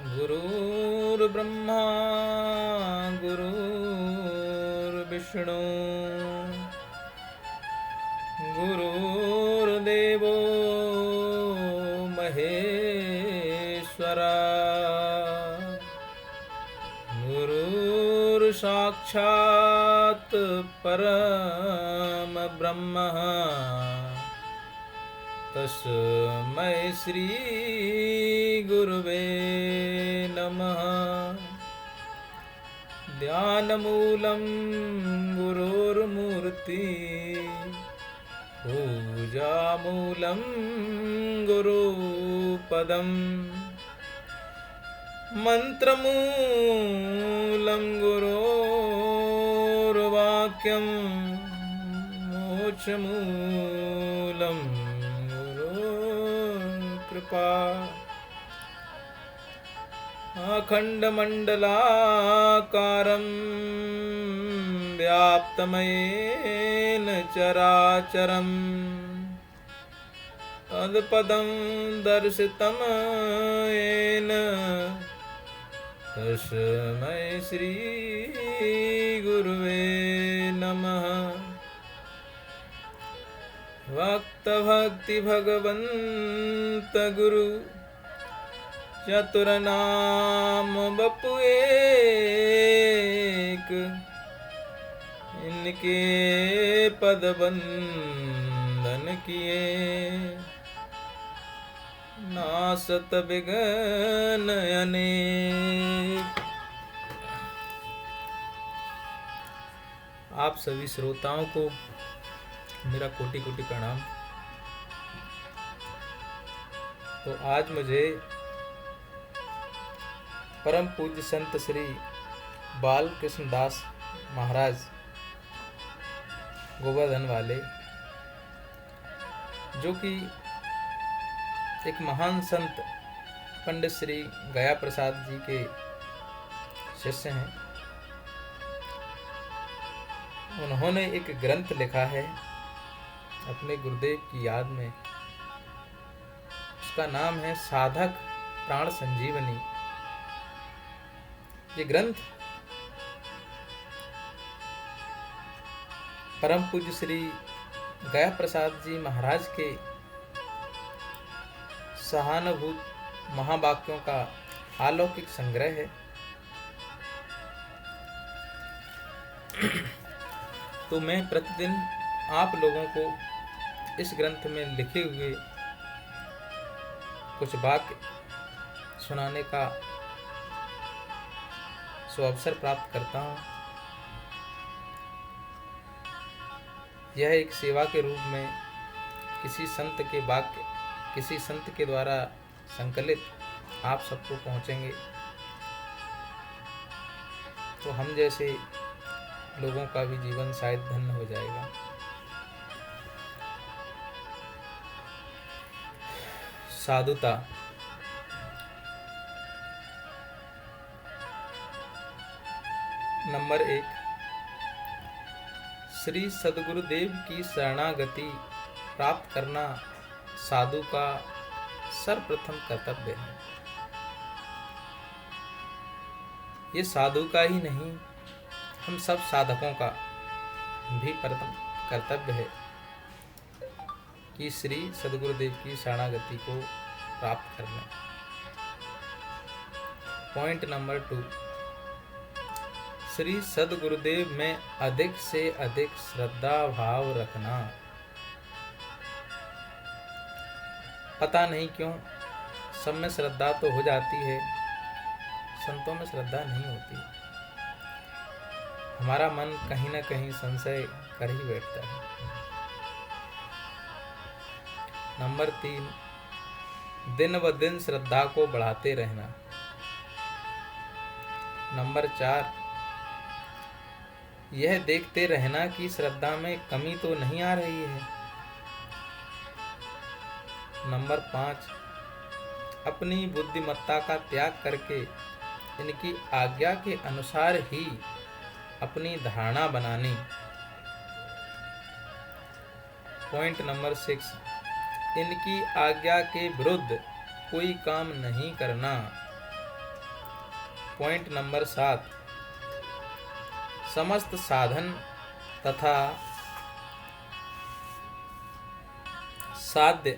गुरुर्ब्रह्मा गुरुर्विष्णु गुरुर्देवो महेश्वरा गुरुर्साक्षात् परम ब्रह्म तस्मै श्री गुरुवे नमः। ध्यानमूलं गुरुर्मूर्ति पूजामूलं गुरुपदम् मंत्रमूलं गुरोर्वाक्यं मोक्षमूलं गुरुकृपा। अखण्डमण्डलाकारं व्याप्तमयेन चराचरम् तत्पदं दर्शितं येन तस्मै श्री गुरुवे नमः। भक्त भक्ति भगवंत गुरु चतुर नाम बपु एक, इनके पद बंदन किए नासत विघ्न अनेक। आप सभी श्रोताओं को मेरा कोटि कोटि प्रणाम। तो आज मुझे परम पूज्य संत श्री बाल कृष्ण दास महाराज गोवर्धन वाले, जो कि एक महान संत पंडित श्री गया प्रसाद जी के शिष्य हैं, उन्होंने एक ग्रंथ लिखा है अपने गुरुदेव की याद में। उसका नाम है साधक प्राण संजीवनी। ये ग्रंथ परम पूज्य श्री गया प्रसाद जी महाराज के सहानुभूत महावाक्यों का अलौकिक संग्रह है। तो मैं प्रतिदिन आप लोगों को इस ग्रंथ में लिखे हुए कुछ वाक्य सुनाने का अवसर प्राप्त करता हूँ। यह एक सेवा के रूप में किसी संत के वाक्य किसी संत के द्वारा संकलित आप सबको पहुँचेंगे, तो हम जैसे लोगों का भी जीवन शायद धन्य हो जाएगा। साधुता। नंबर 1, श्री सद्गुरुदेव की शरणागति प्राप्त करना साधु का सर्वप्रथम कर्तव्य है। ये साधु का ही नहीं, हम सब साधकों का भी प्रथम कर्तव्य है कि श्री सद्गुरुदेव की शरणागति को प्राप्त करना। पॉइंट नंबर 2, श्री सद्गुरुदेव में अधिक से अधिक श्रद्धा भाव रखना। पता नहीं क्यों सब में श्रद्धा तो हो जाती है, संतों में श्रद्धा नहीं होती। हमारा मन कहीं ना कहीं संशय कर ही बैठता है। नंबर 3, दिन ब दिन श्रद्धा को बढ़ाते रहना। नंबर 4, यह देखते रहना कि श्रद्धा में कमी तो नहीं आ रही है। नंबर 5, अपनी बुद्धिमत्ता का त्याग करके इनकी आज्ञा के अनुसार ही अपनी धारणा बनानी। पॉइंट नंबर 6, इनकी आज्ञा के विरुद्ध कोई काम नहीं करना। पॉइंट नंबर 7, समस्त साधन तथा साध्य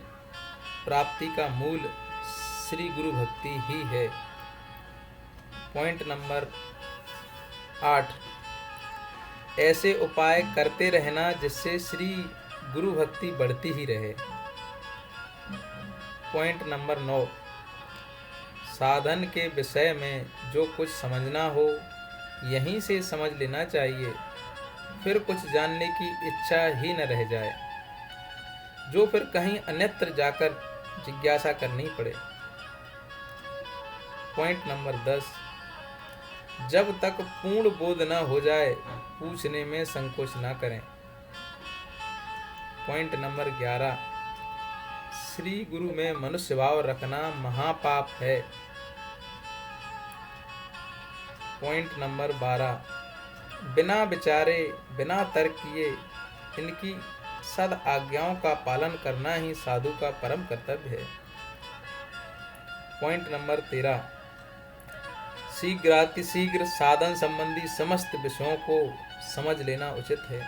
प्राप्ति का मूल श्री गुरु भक्ति ही है। पॉइंट नंबर 8, ऐसे उपाय करते रहना जिससे श्री गुरु भक्ति बढ़ती ही रहे। पॉइंट नंबर 9, साधन के विषय में जो कुछ समझना हो यहीं से समझ लेना चाहिए, फिर कुछ जानने की इच्छा ही न रह जाए, जो फिर कहीं अन्यत्र जाकर जिज्ञासा करनी पड़े। पॉइंट नंबर 10, जब तक पूर्ण बोध न हो जाए पूछने में संकोच न करें। पॉइंट नंबर 11, श्री गुरु में मनुष्य भाव रखना महापाप है। पॉइंट नंबर 12, बिना विचारे बिना तर्क किए इनकी सद आज्ञाओं का पालन करना ही साधु का परम कर्तव्य है। पॉइंट नंबर 13, शीघ्र साधन संबंधी समस्त विषयों को समझ लेना उचित है।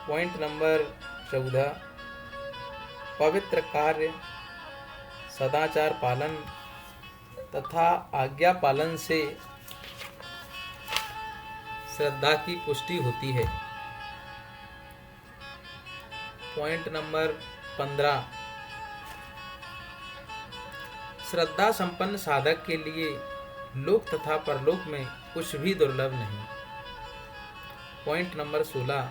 पॉइंट नंबर 14, पवित्र कार्य, सदाचार पालन तथा आज्ञा पालन से श्रद्धा की पुष्टि होती है। पॉइंट नंबर 15, श्रद्धा संपन्न साधक के लिए लोक तथा परलोक में कुछ भी दुर्लभ नहीं। पॉइंट नंबर 16,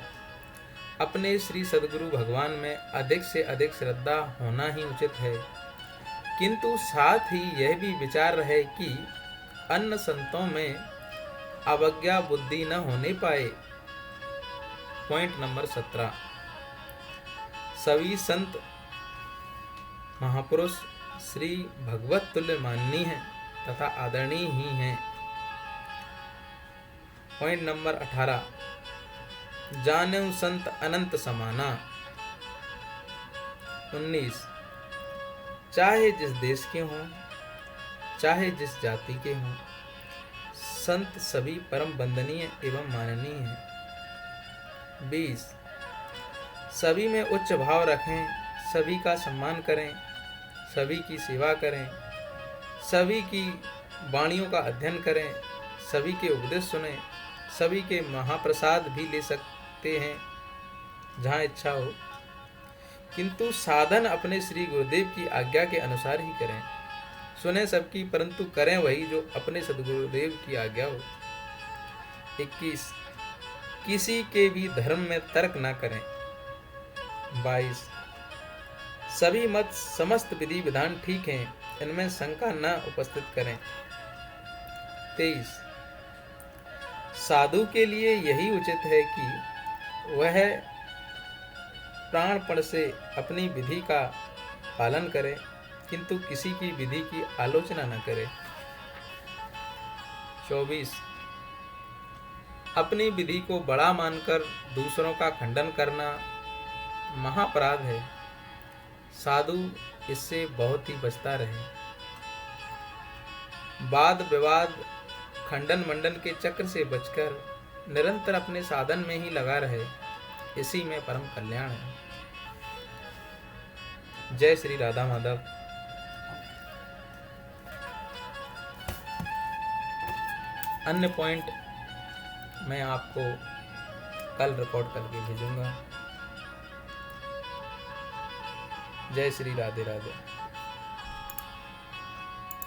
अपने श्री सद्गुरु भगवान में अधिक से अधिक श्रद्धा होना ही उचित है, किंतु साथ ही यह भी विचार रहे कि अन्य संतों में अवज्ञा बुद्धि न होने पाए। पॉइंट नंबर 17, सभी संत महापुरुष श्री भगवत तुल्य माननीय हैं तथा आदरणीय ही हैं। पॉइंट नंबर 18, जानें संत अनंत समाना। 19, चाहे जिस देश के हों चाहे जिस जाति के हों, संत सभी परम वंदनीय एवं माननीय हैं। 20, सभी में उच्च भाव रखें, सभी का सम्मान करें, सभी की सेवा करें, सभी की वाणियों का अध्ययन करें, सभी के उपदेश सुनें, सभी के महाप्रसाद भी ले सकते हैं जहाँ इच्छा हो, किंतु साधन अपने श्री गुरुदेव की आज्ञा के अनुसार ही करें। सुने सबकी परंतु करें वही जो अपने सद्गुरुदेव की आज्ञा हो। 21, किसी के भी धर्म में तर्क न करें। 22, सभी मत समस्त विधि विधान ठीक हैं, इनमें शंका न उपस्थित करें। 23, साधु के लिए यही उचित है कि वह प्राणपण से अपनी विधि का पालन करे, किंतु किसी की विधि की आलोचना न करे। 24, अपनी विधि को बड़ा मानकर दूसरों का खंडन करना महापराध है, साधु इससे बहुत ही बचता रहे। वाद विवाद खंडन मंडन के चक्र से बचकर निरंतर अपने साधन में ही लगा रहे, इसी में परम कल्याण है। जय श्री राधा माधव। अन्य पॉइंट मैं आपको कल रिकॉर्ड करके भेजूंगा। जय श्री राधे राधे।